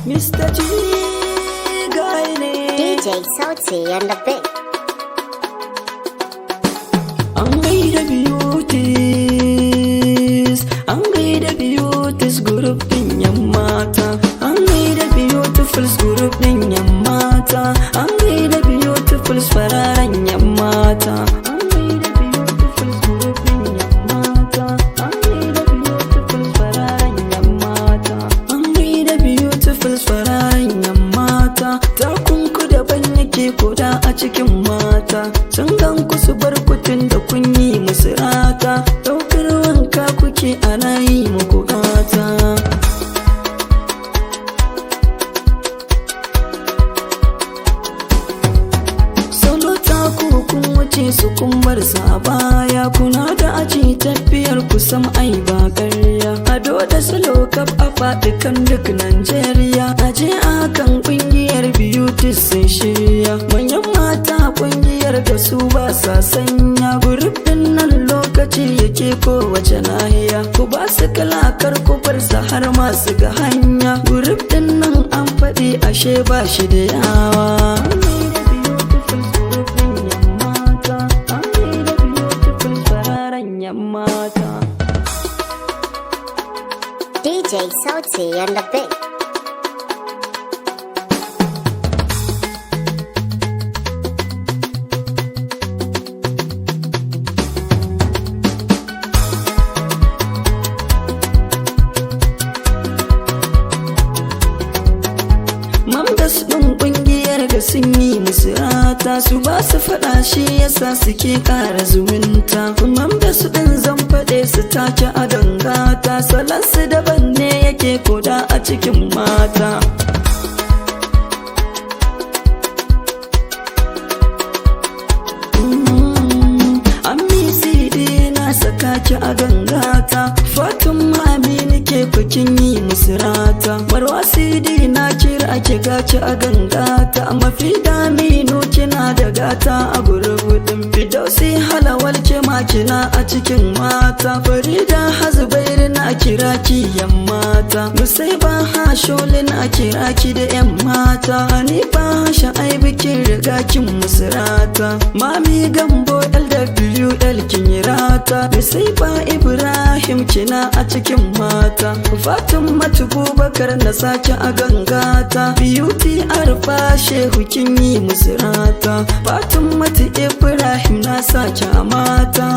Mr. G guy ne. DJ Sauti on the beat. An gaida beauties, an gaida beauties group din yan mata. An gaida beautifuls group din yan mata. An gaida beautifuls fararen yan mata. An gaida beautifuls group din yan mata. An gaida beautifuls fararen yan mata. An gaida beautifuls fararen yan mata. Takunku daban yake koda a cikin mata. Sun gan ku su bar kutun da kun yi musu rata. Ɗaukar wanka kuke ana yi muku gata. Solo taku kun wuce su kun bar sa a baya. Kuna da aji tafiyar ku sam ai ba ƙarya. Ado da salo kaf a faɗi kan duk Najeriya. Aje akan ƙungiyar beauty sun shirya. Manyan mata ƙungiyar da su ba sa sanya. Guruf ɗin nan lokaci yake kowace nahiya. Ku ba su kalakar ku bar su har masu ga hanya. Guruf ɗin nan an faɗi ashe ba shi da yawa. DJ Sauti on the beat. Members ɗin ƙungiyar da sun yi musu rata. Su ba su faɗa shi yasa suke ƙara zumunta. Members ɗin zan faɗe su take a dangata. Salon su daban ne yake koda a cikin mata. Saka ki a gangata. Fatima Aminu ke kukin yi musu rata. Marwa CD na kira ki gaci a gangata. Mafi daminu kina da gata a gurgudun. Fidausi halawar ke ma kina a cikin mata. Farida Hazubairu na kira ki yan mata. Musaiba Hasholi na kira ki da yan mata. Hanifa Sha'aibu kin riga kin musu rata. Mami Gambo LWL kin yi rata. Sai ba Ibrahim kina a cikin mata. Fatima Bubakar na sake a gangata. Beauty Arfa Shehu kin yi musu rata. Fatima Ibrahim na sake a mata.